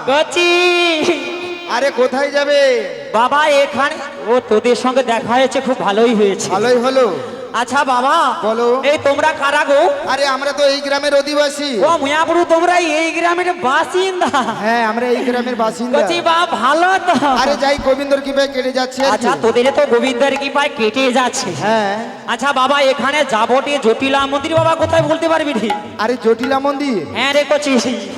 কচি আরে কোথায় যাবে বাবা? এখানে ও তোদের সঙ্গে দেখা হয়েছে, খুব ভালোই হয়েছে। ভালোই হলো। আচ্ছা বাবা বলো। এই তোমরা কারা গো? আরে আমরা তো এই গ্রামের অধিবাসী। ও মুয়াপুরু, তোমরা এই গ্রামের বাসিন্দা? হ্যাঁ আমরা এই গ্রামের বাসিন্দা। কচি বা ভালো তো। আরে যাই গোবিন্দর কৃপায় কেটে যাচ্ছে আর কি। আচ্ছা তোদের তো গোবিন্দের কৃপায় কেটে যাচ্ছে। হ্যাঁ। আচ্ছা বাবা এখানে যাবতীয় জটিলা মন্দির বাবা কোথায় বলতে পারবি রে? আরে জটিলা মন্দির? হ্যাঁ রে কচি।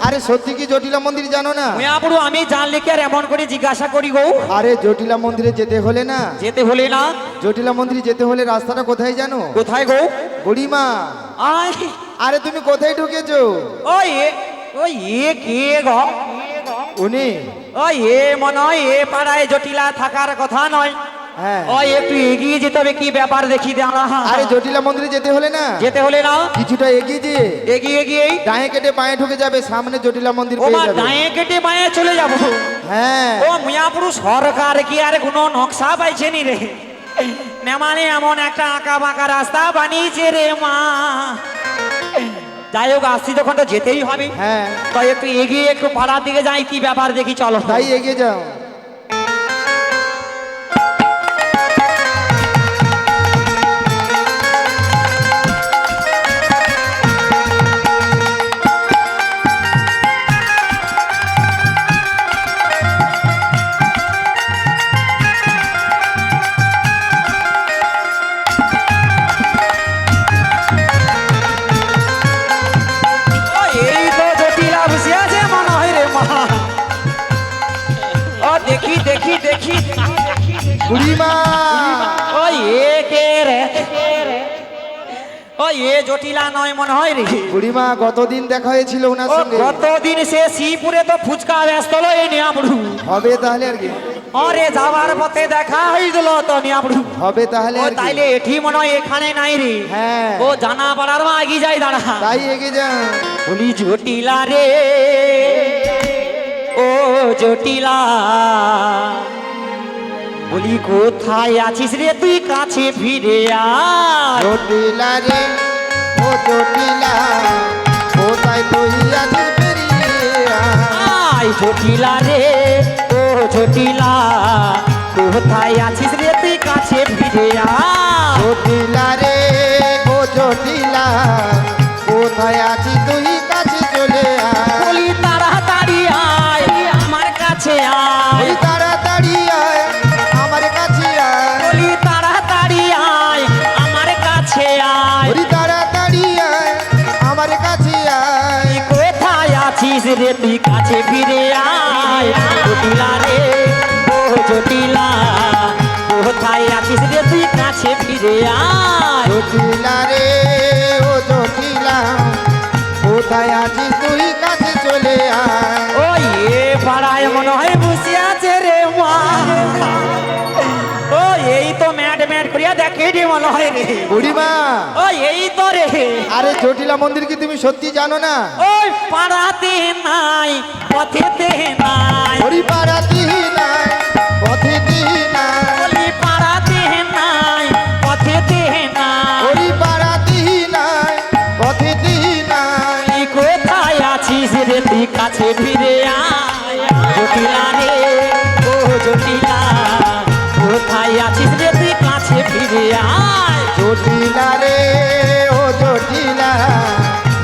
আরে সত্যি কি জটিলা মন্দির জানো না? মুয়াপুরু আমি জানলে কি আর এমন করে জিজ্ঞাসা করি গো? আরে জটিলা মন্দিরে যেতে হলে না, যেতে হলে না, জটিলা মন্দিরে যেতে হলে রাস্তাটা কোথায় জানো? কোথায় গো? বুড়িমা। আয় আরে তুমি কোথায় ঢুকেছো? ওই ওই এ কে গো? উনি? ওই এ মনে হয় এ পাড়ায় জটিলা থাকার কথা নয়। হ্যাঁ। ওই একটু এগিয়ে যেতে হবে, কি ব্যাপার দেখি দাঁড়া। আরে জটিলা মন্দিরে যেতে হলে না, যেতে হলে না কিছুটা এগিয়ে যেয়ে এগিয়ে গিয়েই ডায়ে কেটে বাঁয়ে ঢুকে যাবে, সামনে জটিলা মন্দির ও পেয়ে মা যাবে। ডায়ে কেটে বাঁয়ে চলে যাব? হ্যাঁ। ও মুয়াপুরু সরকার কি আর কোনো নকশা পাইছে নি রে? না মানে এমন একটা আঁকা বাঁকা রাস্তা বানিয়েছে রে মা। যাই হোক আসছি যখন তো যেতেই হবে। হ্যাঁ তো একটু এগিয়ে একটু পাড়ার দিকে যাই, কি ব্যাপার দেখি চলো। তাই এগিয়ে যাও। ও, এই তো জটিলা বসে আছে মনে হয় রে মা। ও দেখি দেখি দেখি বুড়িমা। ও এ কে রে? ও এ জটিলা নয় মনে হয় রে। বুড়িমা গতদিন দেখা হয়েছিল ওনার ও সঙ্গে। কতদিন সে শ্রীপুরে তো ফুচকা ব্যস্ত হলো এই নিয়ামড়ু। হবে তাহলে আর কি। আরে যাওয়ার পথে দেখা হয়েছিল তো নিয়ামড়ু। হবে তাহলে ও আর কি। তাইলে এটি মনে হয় এখানে নাই রে। হ্যাঁ ও জানা পাড়ার মা এগিয়ে যাই দাঁড়া। তাই এগিয়ে যাও। বলি জটিলা রে, ও জটিলা, বলি কোথায় আছিস রে তুই, কাছে ফিরে আয়। জটিলা রে ও জটিলা, কোথায় তুই আছিস বেরিয়ে আয়। আয় জটিলা রে, ও জটিলা, কোথায় আছিস রে তুই, কাছে ফিরে আয়। জটিলা রে ও জটিলা, কোথায় আছিস তুই কাছে চলে আয়। বলি তাড়াতাড়ি আয় আমার কাছে আয়। ওই তাড়াতাড়ি আয় আমার কাছে আয়। বলি তাড়াতাড়ি আয় আমার কাছে আয়। ওই তাড়াতাড়ি আয় আমার কাছে আয়। তুই কোথায় আছিস রে তুই, কাছে ফিরে আয়। জটিলা রে, ও জটিলা, কোথায় আছিস রে তুই, কাছে ফিরে আয়। জটিলা রে ও জটিলা, কোথায় আছিস তুই কাছে চলে আয়। ওই এ পাড়ায় মনে হয় বসে আছে রে মা। ও এই তো ম্যাট ম্যাট করিয়া দেখে রে মনে হয় রে। বুড়িমা। ও এই তো রে। আরে জটিলা মন্দির কি তুমি সত্যি জানো না? ওই পাড়াতে নাই, পথেতে নাই। ওই পাড়াতি নাই পথেতি নাই। বলি পাড়াতে নাই, পথেতে নাই। ওই পাড়াতি নাই পথেতি নাই। তুই কোথায় আছিস রে তুই, কাছে ফিরে আয়। জটিলা রে, ও জটিলা, কোথায় আছিস রে তুই, কাছে ফিরে আয়। জটিলা রে ও জটিলা,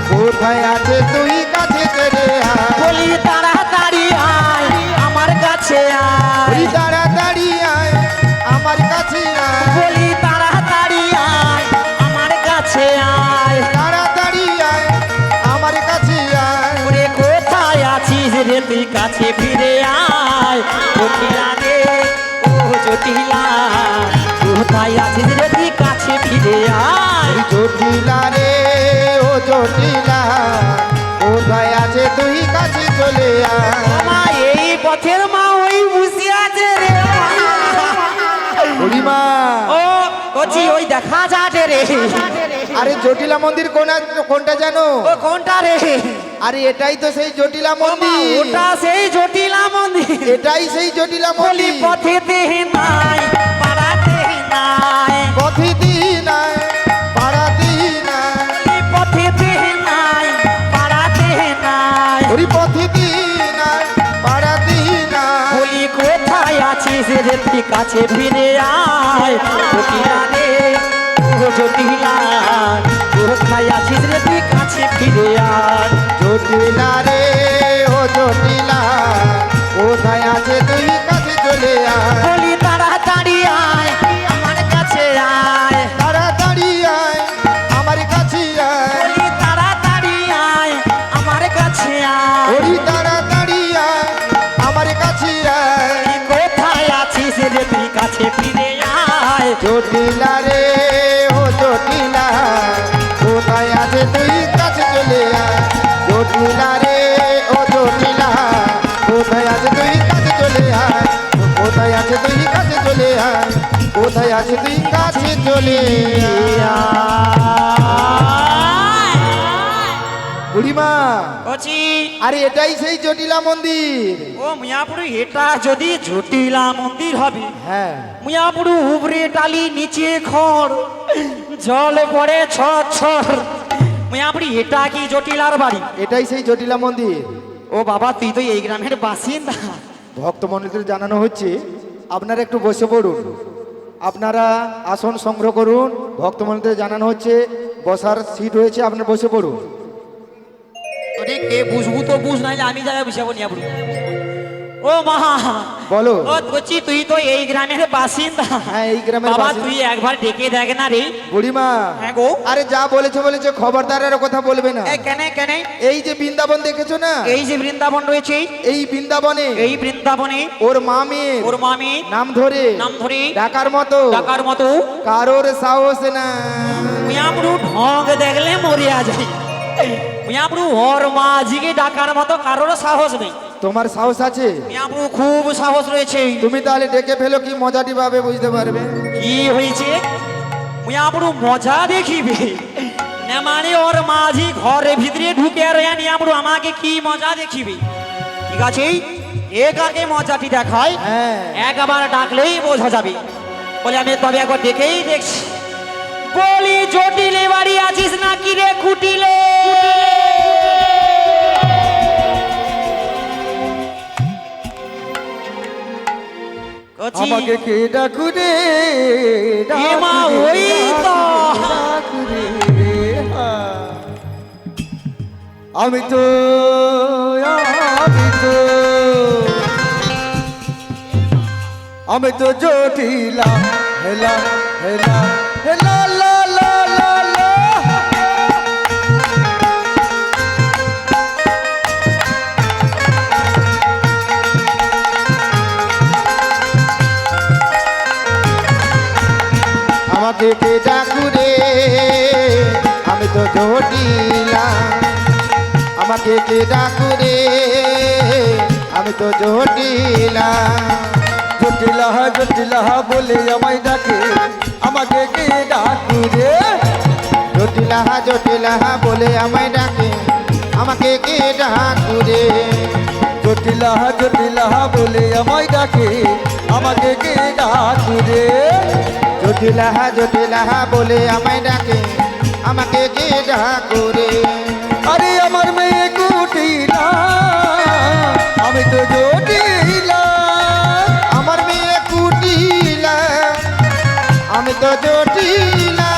কোথায় আছে তুই কাছে চলে আয়। বলি তাড়াতাড়ি আয় আমার কাছে আয়। ওই তাড়াতাড়ি আয় আমার কাছে আয়। বলি তাড়াতাড়ি আয় আমার কাছে আয়। তাড়াতাড়ি আয় আমার কাছে আয়। ওরে কোথায় আছিস রে তুই, কাছে ফিরে আয়। জটিলা রে, ও জটিলা, কোথায় আছিস রে তুই, কাছে ফিরে আয়। ওই জটিলা রে ও জটিলা, কোথায় আছে তুই কাছে চলে আয়। মা এই পথের মা ওই বুঝে আছে রে বুড়িমা। ও কচি ওই দেখা যাচ্ছে রে। আরে জটিলা মন্দির কোনটা জানো? ও কোনটা রে? আরে এটাই তো সেই জটিলা ও মা, মন্দির। ওটা সেই জটিলা মন্দির। এটাই সেই জটিলা বলি মন্দির। পথেতে নাই, পাড়াতে নাই। পথেতি নাই পাড়াতি নাই। বলি পথেতে নাই, পাড়াতে নাই। ওই পথেতি নাই রে তুই কাছে ফিরে আয় জটিলা রে ও জটিলা কোথায় আছিস রে তুই কাছে ফিরে আয় জটিলা রে ও জটিলা কোথায় আছে তুই কাছে চলে আয় বলি তাড়াতাড়ি আয় আমার কাছে আয় তাড়াতাড়ি আয় আমার কাছে আয় বলি তাড়াতাড়ি আয় আমার কাছে আয় ওরি তাড়াতাড়ি আয় আমার কাছে আয় তুই কোথায় আছিস রে তুই কাছে ফিরে আয় জটিলা রে ও জটিলা কোথায় আছে তুই কাছে চলে আয় জটিলা রে ও জটিলা কোথায় আছে তুই কাছে চলে আয় কোথায় আছে তুই কাছে চলে আয় কোথায় আছে তুই কাছে চলে আয় বুড়িমা কচি আরে এটাই সেই জটিলা মন্দির ও মিয়াপুরু এটা যদি জটিলা মন্দির হবে হ্যাঁ মিয়াপুরু উপরে টালি নিচে খড় জল পড়ে ছর ছর মিয়াপুরি এটা কি জটিলার বাড়ি এটাই সেই জটিলা মন্দির ও বাবা তুই তো এই গ্রামের বাসিন্দা ভক্তমণ্ডলীদের জানানো হচ্ছে আপনারা একটু বসে পড়ুন আপনারা আসন সংগ্রহ করুন ভক্তমণ্ডলীদের জানানো হচ্ছে বসার সিট রয়েছে আপনারা বসে পড়ুন ওরে কে বুঝবু তো বুঝ নাইলে আমি যাই বুঝাবো মিয়াপুরু ও মা বলো ও কচি তুই তো এই গ্রামের বাসিন্দা হ্যাঁ এই গ্রামের বাবা বাসিন্দা। তুই একবার ডেকে দেখ না রে বুড়িমা হ্যাঁ গো আরে যা বলেছে খবরদারের কথা বলবে না এ কেনে কেনে এই যে বৃন্দাবন দেখেছো না এই যে বৃন্দাবন রয়েছে এই বৃন্দাবনে এই বৃন্দাবনে ওর মামের ওর মামি নাম ধরে নাম ধরে ডাকার মতো টাকার মতো কারোর সাহস না মিয়াপুরু ঢং দেখলে মরিয়া যায় মিয়াপুরু ওর মাঝিকে ডাকার মতো কারোর সাহস নেই তোমার সাহস আছে মিয়াপুরু খুব সাহস রয়েছে তুমি তাহলে ডেকে ফেলো কি মজাটি ভাবে বুঝতে পারবে কি হয়েছে মিয়াপুরু মজা দেখিবে না মানে ওর মাঝি ঘরের ভিতরে ঢুকে রয়ে মিয়াপুরু আমাকে কি মজা দেখিবে ঠিক আছে এক আগে মজাটি দেখায় হ্যাঁ একবার ডাকলেই বোঝা যাবে বলে আমি তবে একবার দেখেই দেখছি বলি জটিলে বাড়ি আছিস নাকি রে কুটিলে কচি আমাকে কে ডাকু রে এ মা, ওই তো। ডাকু রে, হ্যাঁ। আমি তো আমি তো জটিলা হেলা হেলা হেলা লা লা লা লা আমাকে কে ডাকু রে আমি তো জটিলা আমাকে কে ডাকু রে আমি তো জটিলা জটিলা জটিলা বলে আমায় ডাকে আমাকে কে ডাকু রে জটিলা জটিলা বলে আমায় ডাকে আমাকে কে ডাকু রে জটিলা জটিলা বলে আমায় ডাকে আমাকে কে ডাকু রে জটিলা জটিলা বলে আমায় ডাকে আমাকে কে ডাকু রে আরে আমার মেয়ে কুটিলা আমি তো জটিলা আমার মেয়ে কুটিলা আমি তো জটিলা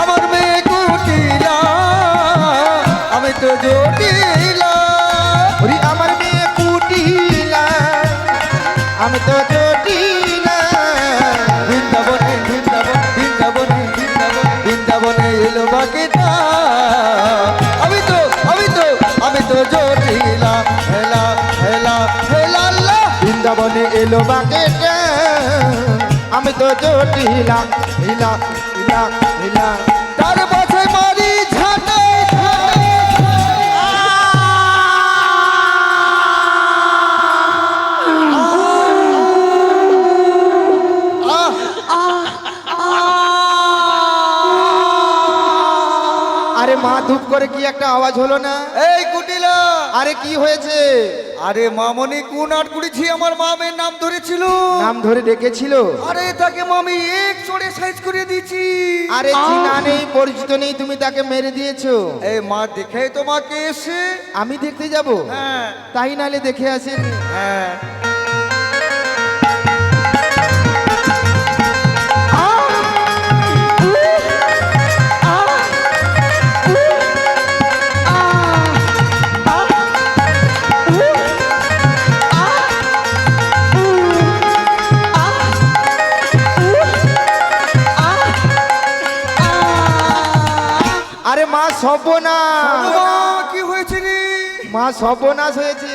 আমার মেয়ে কুটিলা আমি তো জটিলা ওরে আমার মেয়ে কুটিলা আমি তো জটিলা বৃন্দাবনে বৃন্দাবন বৃন্দাবনে বৃন্দাবন বৃন্দাবনে এলো বাকিটা আমি তো জটিলা হেলা হেলা হেলা লা বৃন্দাবনে এলো বাকিটা আমি তো জটিলা হিলা হিলা হিলা তার পাশে মারি ঝাঁটা আরে মা ধূপ করে কি একটা আওয়াজ হলো না এই কুটিলা আরে কি হয়েছে আরে মামনি কোন আট কুড়িছি আমার মামের নাম ধরেছিল নাম ধরে ডেকেছিল আরে তাকে মামি এক চড়ে সাইজ করে দিয়েছি আরে চিনা নেই পরিচিত নেই তুমি তাকে মেরে দিয়েছো এই মা দেখে তোমাকে এসে আমি দেখতে যাব হ্যাঁ তাই নালে দেখে আসেন হ্যাঁ সর্বনাশ মা, কি হয়েছে রে? মা সর্বনাশ হয়েছে।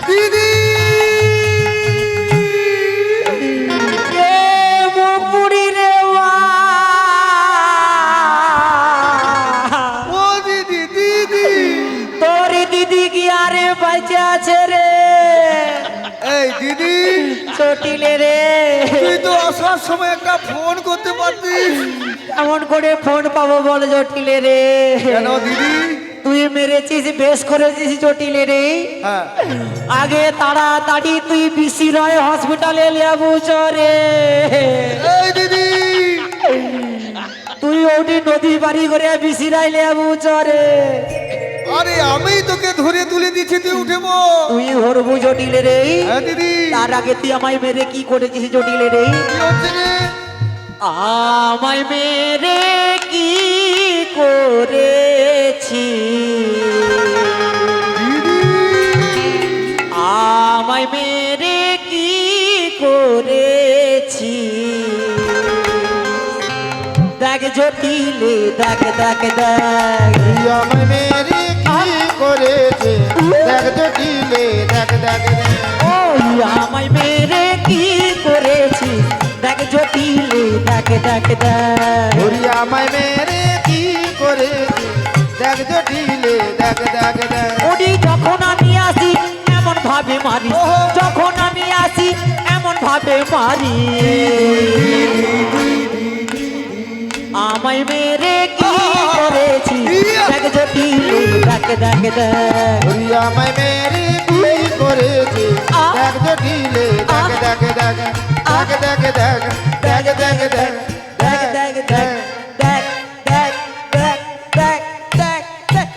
দিদি, এ মুকুড়ি রে মা। ও দিদি, দিদি। তোর দিদি কি আরে বাঁচে আছে রে? এই দিদি, চটিলে রে, তুই তো আসার সময় একটা ফোন করতে পারতিস। এমন করে ফোন পাবো বল জটিলে রে? কেন দিদি? তুই মেরেছিস, বেশ করেছিস জটিলে রে। হ্যাঁ, আগে তাড়াতাড়ি তুই বিসি রয় হসপিটালে লেবু চরে। এই দিদি, তুই ওটি নদী বাড়ি করে বিসি রায় লেবু চরে। আরে আমি তোকে ধরে তুলে দিচ্ছি, তুই উঠে বল। তুই হরবু জটিলে রে। হ্যাঁ দিদি, তার আগে তুই আমায় মেরে কি করেছিস জটিলে রে? কি হচ্ছে রে? আমায় মেরে কি করেছি? দিদি, আমায় মেরে কি করেছি? দেখ জটিলে, দেখ দেখ দেখ। আমায় মেরে কি করেছে দেখ জটিলে দেখ দেখ দেখ। ওই আমায় মেরে কি করেছি? দেখ জটিলে, দেখ দেখ দেখ। ওরে আমায় মেরে কি করেছে দেখ জটিলে দেখ দেখ দেখ। ওডি যখন আমি আসি এমন ভাবে মারি, যখন আমি আসি এমন ভাবে মারি। আমায় মেরে কি করেছি? দেখ জটিলে, দেখ দেখ দেখ। ওরে আমায় মেরে কি করেছে দেখ জটিলে দেখ দেখ দেখ দেখ দেখ দেখ দেখ দেখ দেখ দেখ দেখ দেখ দেখ দেখ দেখ দেখ দেখ দেখ।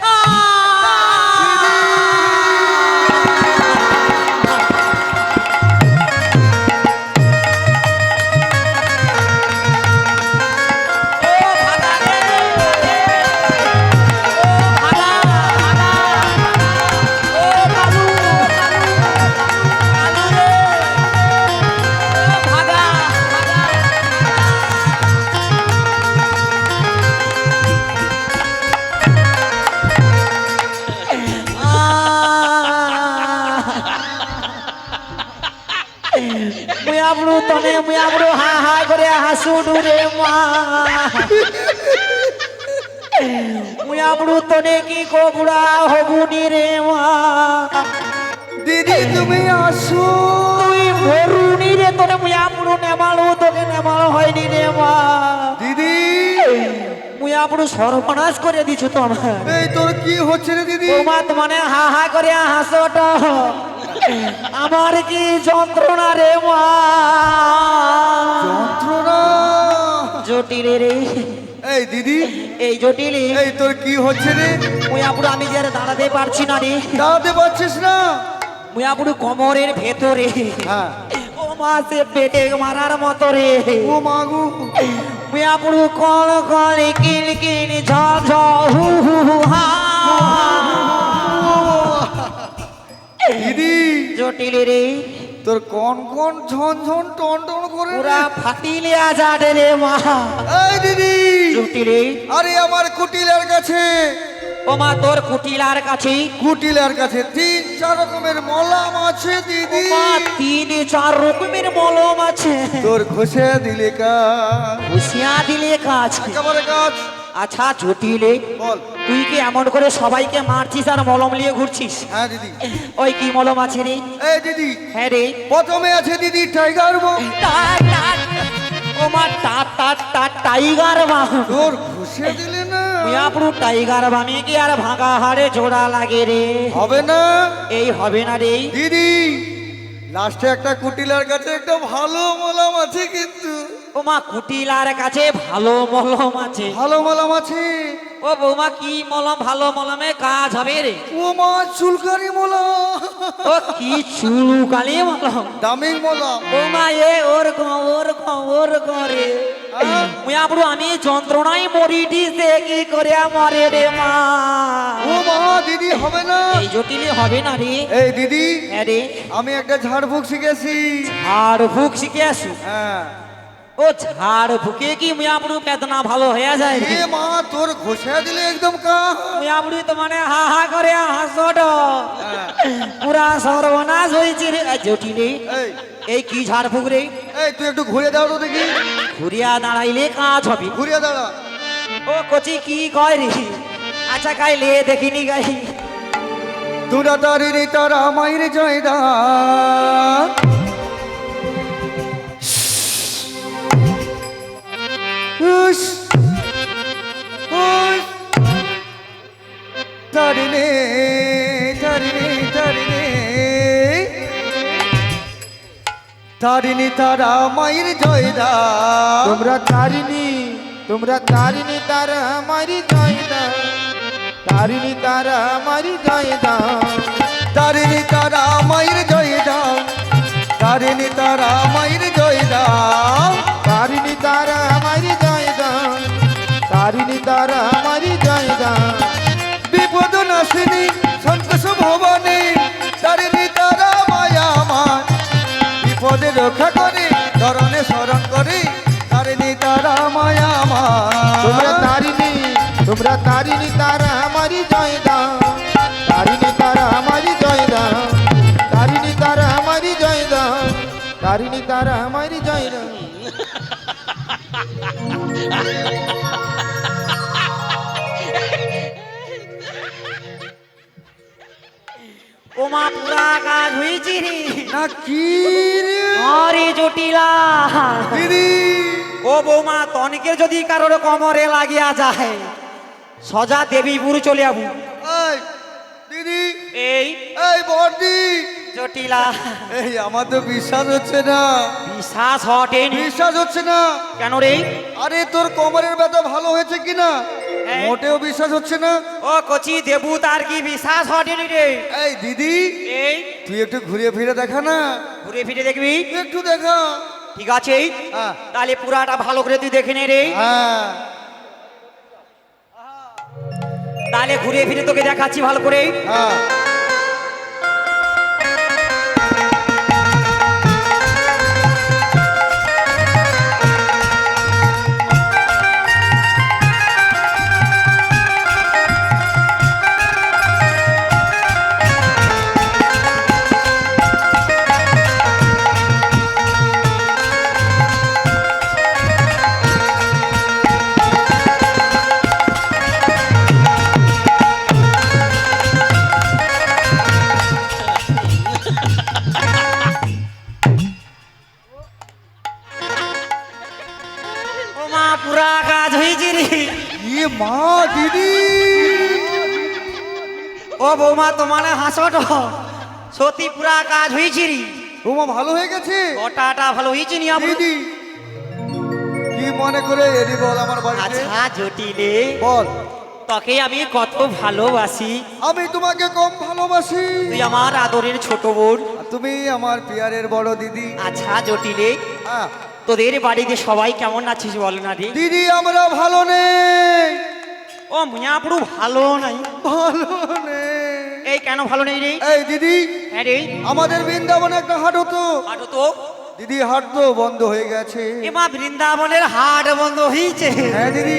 মুয়াবড়ু তনে মুয়াবড়ু হা হা করে হাসুডু রে মা। মুয়াবড়ু তনে কি কোবড়া হবুনি রে মা। দিদি তুমি আসো। তুই মরুনি রে, তোরে মুয়াবড়ু নেমালো, তোকে নেমালো হয়নি রে মা। দিদি, মুয়াবড়ু সর্বনাশ করে দিছো তো আমার। এই তোর কি হচ্ছে রে দিদি? তোমার মানে হা হা করে হাসোটা আমার কি যন্ত্রণা রে মা। যন্ত্রণা। জটিলে রে, এই দিদি, এই জটিলে এই তোর কি হচ্ছে রে? মুয়াবড়ু আমি যে আর দাঁড়াতে পারছি না রে। দাঁড়াতে পারছিস না? মুয়াবড়ু কোমরের ভেতরে হ্যাঁ। ও মা সে পেটে মারার মতো রে। ও মাগু, মুয়াবড়ু কল কল কিল কিল ঝল ঝল হু হু হু হা। দিদি জটিলে রে, তোর কোন কোন ঝন ঝন টন টন করে রে? পুরা ফাটিলে আজাদ রে মা। এই দিদি, জটিলে, আরে আমার কুটিলার কাছে, ও মা তোর কুটিলার কাছে কুটিলার কাছে 3-4 রকমের মলম আছে দিদি। মা 3-4 রকমের মলম আছে। তোর ঘষে দিলে কাজ, হুঁশিয়া দিলে কাজ। একেবারে কাজ। আচ্ছা জটিলে, বল। তুই কি এমন করে সবাইকে মারছিস আর মলম নিয়ে ঘুরছিস? হ্যাঁ দিদি। ওই কি মলম আছে রে? এই দিদি, হ্যাঁ রে। প্রথমে আছে দিদি টাইগার বম। ও মা টাইগার মা। তোর ঘষে দিলে না মুয়া পুরো টাইগার বানিয়ে কি আর ভাঙা হাড়ে জোড়া লাগে রে হবে না এই হবে না রে দিদি লাস্টে একটা কুটিলার কাছে একটা ভালো মলম আছে কিন্তু ও মা কুটিলার কাছে ভালো মলম আছে ভালো মলম আছে ও বৌমা কি মলম ভালো মলমে কাজ হবে রে ও মা চুলকারি মলম ও কি চুলকালি মলম দামি মলম বৌমা এ ওর করে মুয়া পুরো আমি যন্ত্রণায় মরিটি সে কি করে মরে রে মা ও মা দিদি হবে না এই জটিলে হবে না রে এই দিদি হ্যাঁ রে আমি একটা ঝাড়ফুঁক শিখেছি ঝাড় ফুক শিখে আসু হ্যাঁ ও ঝাড় ফুকে কি মুয়া পুরো বেদনা ভালো হয়ে যায় রে এ মা তোর ঘষা দিলে একদম কা মুয়া পুরো তো মানে হা হা করে হাসট হ্যাঁ। পুরা সর্বনাশ হয়েছে রে জটিলে এই এই কি ঝাড় ফুক রে এই তুই একটু ঘুরে দাও তো দেখি ঘুরিয়া দাঁড়াইলে কাজ হবে ঘুরিয়ে দাঁড়া ও কচি কি কয় রে আচ্ছা গাই লে দেখিনি গাই দুরা তারি তারা মাইরে জয়দা হুস হুস তারিনে তারিনে তারিনে তারিনি তারা মাইর জয়দা তোমরা তারিণী তারা আমারি জয়দা তারিণী তারা আমারি জয়দা তারিনি তারা মাইর জয়দা তারিনি তারা মাইর জয়দা তারিণী তারা আমারি জয়দা তারিণী তারা আমারি জয়দা বিপদ নাশিনী সন্তোষ ভবনে তারিনি তারা মায়া আমার বিপদে রক্ষা করে ধরনে স্মরণ করে তারিনি তারা মায়া তোমরা আমার তারিণী তারা আমারি জয়দা তারিণী তারা আমারি জয়দা তারিণী তারা আমারি জয়দা তারিণী তারা আমারি জয়দা ও মা পুরা কাজ হয়েছে রে না কি রে আরে জটিলা দিদি ও বৌমা তনিকের যদি কারোর কোমরে লাগিয়া যায় সজা দেবীপুর চলে যাবো এই দিদি এই এই বর্দি জটিলা এই আমার তো বিশ্বাস হচ্ছে না বিশ্বাস হটেনি বিশ্বাস হচ্ছে না কেন রে আরে তোর কোমরের ব্যথা ভালো হয়েছে কিনা এই। মোটেও বিশ্বাস হচ্ছে না ও কচি দেবু তার কি বিশ্বাস হটেনি রে এই দিদি এই তুই একটু ঘুরে ফিরে দেখা না ঘুরে ফিরে দেখবি একটু দেখা ঠিক আছে হ্যাঁ। তাহলে পুরাটা ভালো করে তুই দেখে নে রে হ্যাঁ তাহলে ঘুরে ফিরে তোকে দেখাচ্ছি ভালো করে হ্যাঁ ও মা পুরা কাজ হয়েছে রে ইয়ে মা দিদি ও বৌমা তোমার হাসট সত্যি পুরা কাজ হয়েছে রে তোমার ভালো হয়ে গেছে ওটাটা ভালো হয়েছে নি আপনি দিদি কি মনে করে এলি বল আমার বাড়িতে আচ্ছা জটিলে বল তোকে আমি কত ভালোবাসি আমি তোমাকে কম ভালোবাসি তুই আমার আদরের ছোট বোন আর তুমি আমার পিয়ারের বড় দিদি আচ্ছা জটিলে হ্যাঁ। তোদের বাড়িতে সবাই কেমন আছিস বল না রে দিদি আমরা ভালো নেই ও মুয়া পুরো ভালো নাই ভালো নেই এই কেন ভালো নেই রে এই দিদি হ্যাঁ রে আমাদের বৃন্দাবনে একটা হাট হতো আরো তো দিদি হাট তো বন্ধ হয়ে গেছে এমা বৃন্দাবনের হাট বন্ধ হয়েছে হ্যাঁ দিদি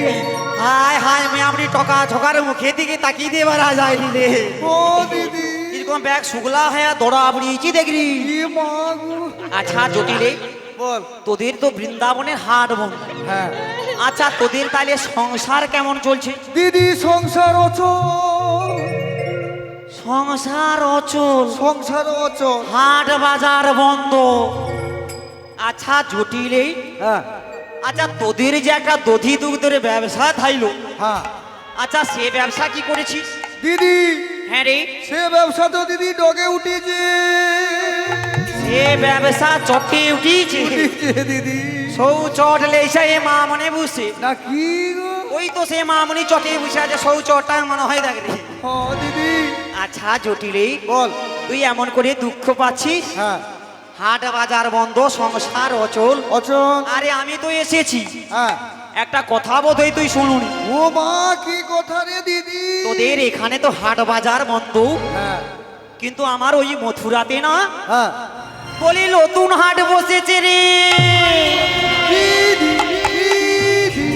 হায় হায় আমি আপনি টকা ঠকার মুখে দিকে তাকিয়ে দিয়ে বারা যায়নি রে ও দিদি এরকম ব্যাগ শুকলা হয়ে দৌড়া আপড়িয়েছি দেখলি কি মা গো। আচ্ছা জটিলে বল তোদের তো বৃন্দাবনের হাট বন্ধ হ্যাঁ আচ্ছা তোদের তাহলে সংসার কেমন চলছে দিদি সংসার অচল সংসার অচল সংসার অচল হাট বাজার বন্ধ আচ্ছা জটিলে হ্যাঁ আচ্ছা তোদের যে একটা দধি দুগ্ধের ব্যবসা থাইলো হ্যাঁ আচ্ছা সে ব্যবসা কি করেছিস? দিদি হ্যাঁ রে, সে ব্যবসা তো দিদি ডগে উঠেছে। সে ব্যবসা চটে উঠিছে। উঠেছে দিদি। সৌ চট লেসা এ মা মনে বুঝছে। না কি গো? ওই তো সে মামনি চটে বসে আছে, সৌ চটটা মনে হয় দেখ রে। হ্যাঁ দিদি। আচ্ছা জটিলে, বল। তুই এমন করে দুঃখ পাচ্ছিস? হ্যাঁ হাট বাজার বন্ধ, সংসার অচল। অচল। আরে আমি তো এসেছি, হ্যাঁ। একটা কথা বোধহয় তুই শুনুনি। ও মা কি কথা রে দিদি? তোদের এখানে তো হাট বাজার বন্ধ, হ্যাঁ কিন্তু আমার ওই মথুরাতে না হ্যাঁ। বলি নতুন হাট বসেছে রে। দিদি, দিদি।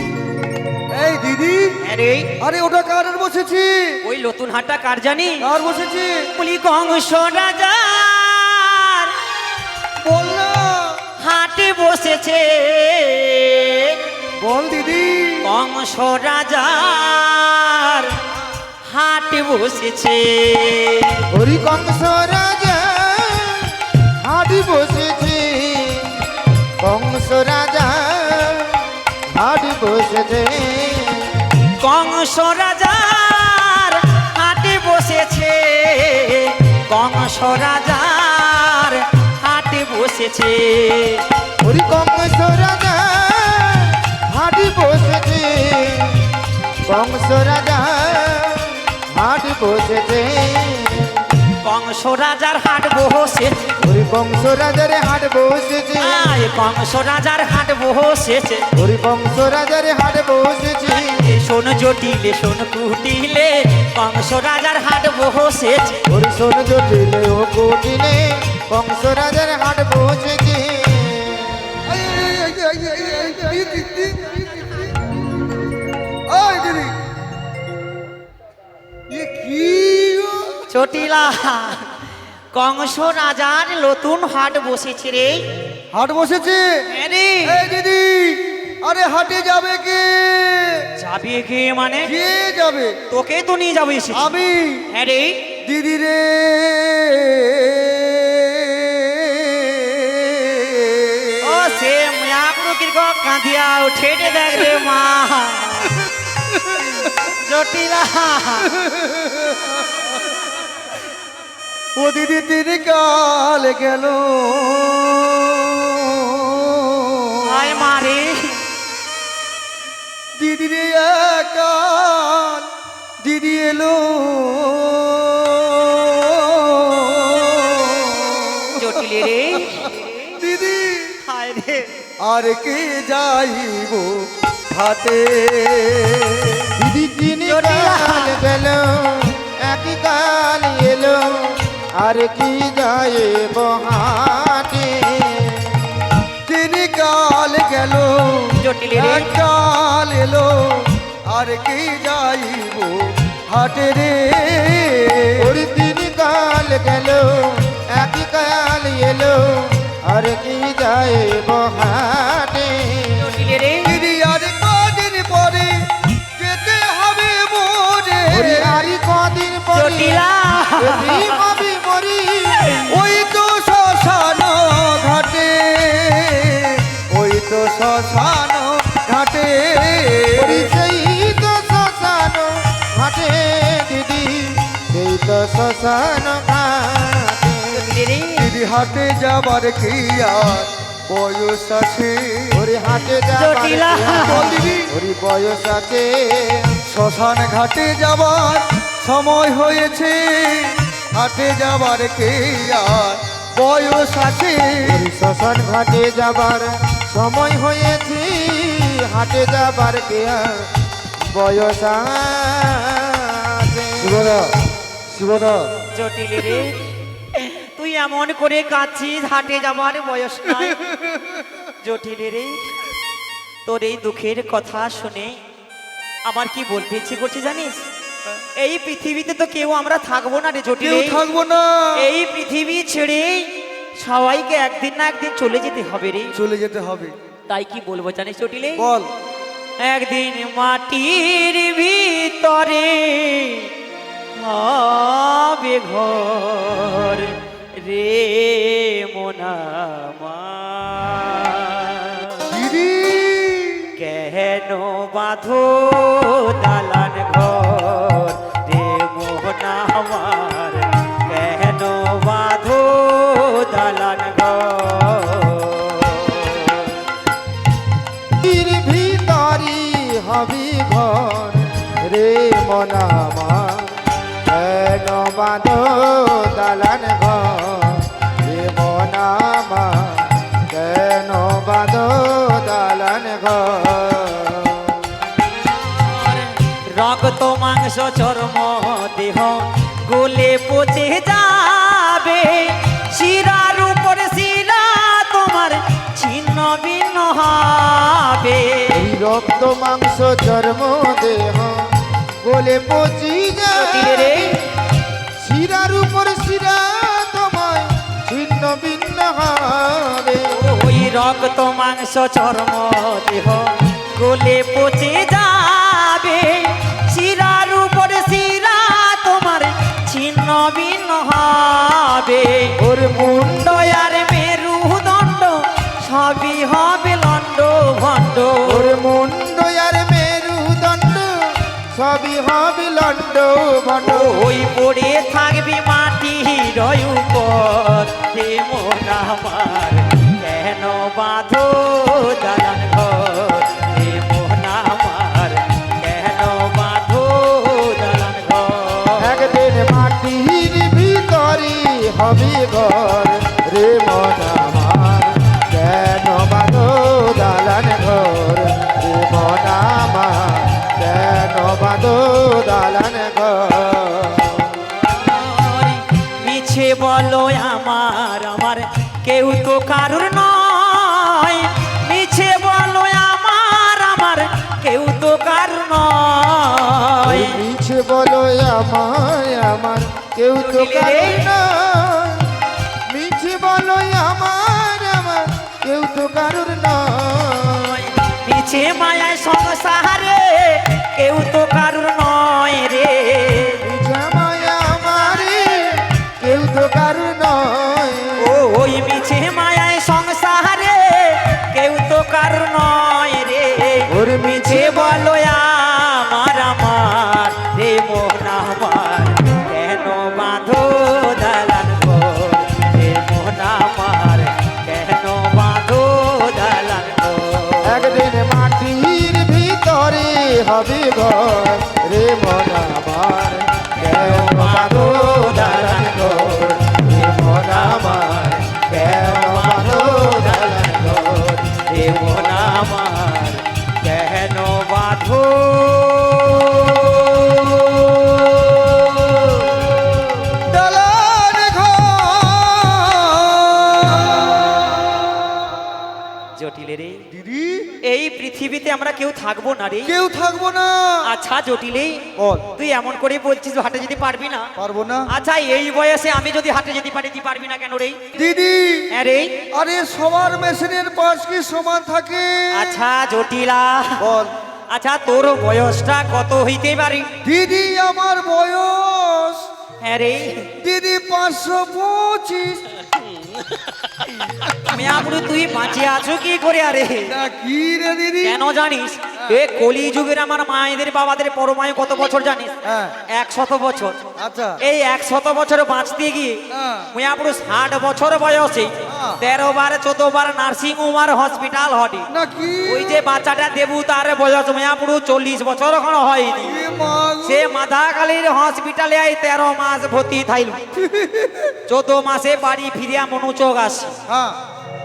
এই দিদি, আরে আরে ওটা কারের বসেছি? ওই নতুন হাটটা কার জানি? কার বসেছি? বলি কংস রাজার বল না। হাটে বসেছে। বল দিদি। কংস রাজার হাটে বসেছে। হরি কংস রাজা হাড়ি বসেছে, কংস রাজা হাড়ি বসেছে। কংস রাজার হাটে বসেছে, কংস রাজার হাটে বসেছে। হরি কংস রাজা হাড়ি বসেছে, কংস রাজা হাড়ি বসেছে। কংস রাজার হাট বসেছে। হরি কংস রাজারে হাট বসেছে, আয় কংস রাজার হাট বসেছে। হরি কংস রাজারে হাট বসেছে। শোন জটিলে শোন কুটিলে, কংস রাজার হাট বসেছে। হরি শোন জটিলে ও কুটিলে, কংস রাজারে হাট বসেছে। এই, এই, এই, এই, এই, এই, দিদি। ওই দিদি। এ কি গো? চটিলা, কংস রাজার নতুন হাট বসেছে রে। হাট বসেছে? হ্যাঁ রে। এই দিদি, আরে হাটে যাবে কে? যাবি কে মানে? কে যাবে? তোকে তো নিয়ে যাবো এসেছি। আমি। হ্যাঁ রে। দিদি রে। ও সে মায়াপুর কিরক কাঁদিয়া উঠে দেখ রে মা। জটিলা, ও দিদি তিনি কাল গেল। আয় মারে। দিদি রে কাল দিদি এলো। জটিলে রে। দিদি হায় রে। আর কে যাইব হাটে? দিদি তিনি জটিলা। কাল গেল, একই কাল এলো, আর কি যায় বহাটে। তিনি কাল গেল, জটিলে রে। এক কাল এলো, আর কে যাইব হাটে রে? ওরে তিনি কাল গেল, একই কাল এলো, আর কি যায় বহাটে। জটিলে রে। দিদি আর কদিন পরে যেতে হবে মোরে। ওরে আরি কদিন পরে জটিলা। যদি মবি মরি, ওই তো শ্মশান ঘাটে, ওই তো শ্মশান ঘাটে। ওরে সেই তো শ্মশান ঘাটে দিদি, সেই তো শ্মশান ঘাটে। জটিলে রে। দিদি হাটে যাবার কি আর বয়স আছে? ওরে হাটে যাবার জটিলা। বল দিদি। ওরে বয়স আছে, শ্মশান ঘাটে যাবার সময় হয়েছে। হাটে যাবার কে আর বয়স আছে? ওরে শ্মশান ঘাটে যাবার সময় হয়েছে, হাটে যাবার কে আর বয়স আছে। শিবদা জটিলে রে, তুই এমন করে কাঁদছিস, হাটে যাবার বয়স নাই। জটিলে রে, তোর এই দুঃখের কথা শুনে আমার কি বলতে ইচ্ছে করছে জানিস? এই পৃথিবীতে তো কেউ আমরা থাকবো না রে কেউ জটিলে। থাকবো না। এই পৃথিবী ছেড়ে সবাইকে একদিন না একদিন চলে যেতে হবে রে। চলে যেতে হবে। তাই কি বলবো জানিস জটিলে? বল। একদিন মাটির ভিতরে হবে ঘর রে মোনামা। দিদি কেন বাঁধো দালান ঘর? আমার কেন বাঁধো দালান ঘর এর ভিতরি হবি ঘর রে মনামা কেন বাঁধো দালান ঘর রে মনামা কেন বাঁধো দালান ঘর রক্ত মাংস চর্ম দেহ গলে পচে যাবে শিরার উপর শিরা তোমার ছিন্ন ভিন্ন হবে এই রক্ত মাংস চর্ম দেহ গলে পচি সতীরে রে। যায় শিরার উপর শিরা তোমায় ছিন্ন ভিন্ন হবে ওই রক্ত মাংস চর্ম দেহ গলে পচে যাবে শিরার উপর শিরা তোমার ছিন্ন ভিন্ন হবে ওর মুন্ড আর মেরুদণ্ড সবই হবে লণ্ড ভণ্ড ওর মুন্ড আর মেরুদণ্ড সবই হবে লণ্ড ভণ্ড ওই পড়ে থাকবি মাটির উপর হে মন আমার কেন বাঁধো দালান ঘর হে মন আমার কেন বাঁধো দালান ঘর একদিন মাটির ভিতরে হবে ঘর রে মন আমার কেন বাঁধো দালান ঘর রে মন আমার কেন বাঁধো দালান ঘর মিছে বলো আমার আমার কেউ তো কারুর নয় মিছে বলো আমার আমার কেউ তো কারুর নয় মিছে বলো আমায় আমার কেউ তো কারণ নয় মিছে বলো আমার আমার কেউ তো কারুর নয় মিছে মায়ায় সংসারে কেউ তো কারুর নয় রে মিছে মায়া আমারে কেউ তো কারুর নয় ও ওই মিছে মায়ায় সংসারে কেউ তো কারুর নয় রে ওর মিছে বলো আমার আমার রে মোহন আমার কেন বাঁধো দালান ঘর রে মোহন আমার কেন বাঁধো দালান ঘর একদিন মাটির ভিতরে হবে ঘর রে মন আমার কেন বাঁধো দালান ঘর রে মন আমার কেন বাঁধো দালান ঘর রে মোহন আমার কেন বাঁধো দালান জটিলে রে দিদি এই পৃথিবীতে আমরা কেউ থাকবো না রে কেউ থাকবো না আচ্ছা জটিলে বল তুই এমন করে বলছিস হাটে যেতে পারবি না পারবো না আচ্ছা এই বয়সে আমি যদি হাটে যেতে পারি তুই পারবি না কেন রে দিদি হ্যাঁ রে আরে সবার মেশিনের পাশ কি সমান থাকে আচ্ছা জটিলা বল আচ্ছা তোর বয়সটা কত হইতে পারে দিদি আমার বয়স হ্যাঁ রে দিদি 525 আমি আপনি তুই বাঁচিয়ে আছো কি করে আরে না কি রে দিদি কেন জানিস এ কলি যুগের আমার মায়েদের বাবাদের পরমায়ু কত বছর জানিস হ্যাঁ 100 বছর আচ্ছা এই 100 বছর বাঁচতে গিয়ে হ্যাঁ। মুই আপুরো 60 বছর বয়সে হ্যাঁ। 13 বার 14 বার নার্সিং হোম আর হসপিটাল হটি না কি ওই যে বাচ্চাটা দেবু তার বয়স মুই আপুরো 40 বছর এখনো হয়নি এ মা গো। সে মাথাকালীর হসপিটালে আই 13 মাস ভর্তি থাইল 14 মাসে বাড়ি ফিরিয়া মনোযোগ আসে হ্যাঁ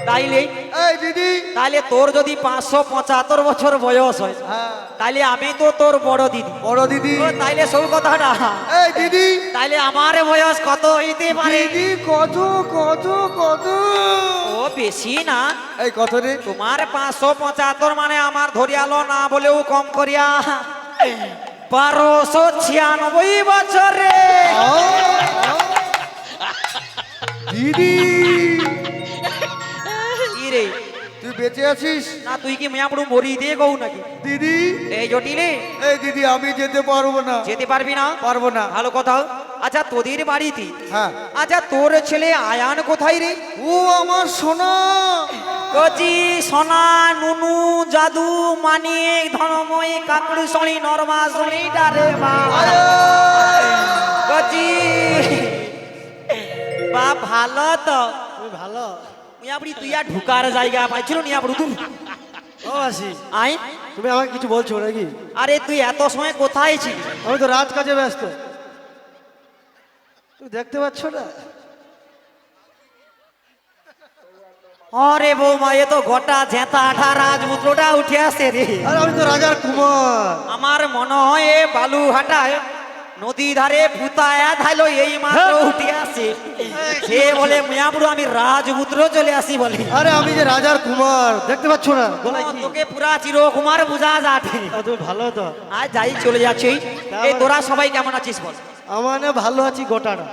তাইলে এই দিদি তাহলে তোর যদি 575 বছর বয়স হয় হ্যাঁ তাইলে আমি তো তোর বড় দিদি বড় দিদি ও তাইলে সব কথাটা এই দিদি তাইলে আমার বয়স কত হইতে পারে দিদি কত কত কত ও বেশি না এই কত রে তোমার 575 মানে আমার ধরিয়ালো না বলেও কম করিয়া 1296 বছরে দিদি কি রে তুই বেঁচে আছিস না তুই কি মিয়া পুরো মরি দিয়ে গৌ নাকি দিদি এই জটিলে এই দিদি আমি যেতে পারবো না যেতে পারবি না পারবো না ভালো কথা আচ্ছা তোদের বাড়িতে হ্যাঁ আচ্ছা তোর ছেলে আয়ান কোথায় রে ও আমার সোনা কচি সোনা নুনু জাদু মানিক ধনময় কাকুড়ি শনি নরমা শনি ডারে মা ও কচি বা ভালো তো তুমি ভালো মিয়াবড়ি তুই আর ঢুকার জায়গা পাইছিল নিয়াবড়ু তুই ও মাসি আই তুমি আমাকে কিছু বলছো নাকি? আরে তুই এত সময় কোথায় ছিলি আমি তো রাত কাজে ব্যস্ত, তুমি দেখতে পাচ্ছ না? আরে বৌমা এ তো গোটা জেতা আঠা রাজমুদ্রটা উঠে আসে রে আরে আমি তো রাজার কুমার। আমার মনে হয় এ বালুঘাটায় নদী ধারে পুতায়া ধাইলো এই মাত্র উঠে আসে সে বলে মিয়াবুড়ো আমি রাজপুত্র চলে আসি বলে আরে আমি যে রাজার কুমার, দেখতে পাচ্ছ না গলায় কি? তোকে পুরা চিরকুমার বুঝা যাঠে তুমি ভালো তো? আর যাই চলে যাচ্ছি এই তোরা সবাই কেমন আছিস বল আমার না ভালো আছি গোটাটা,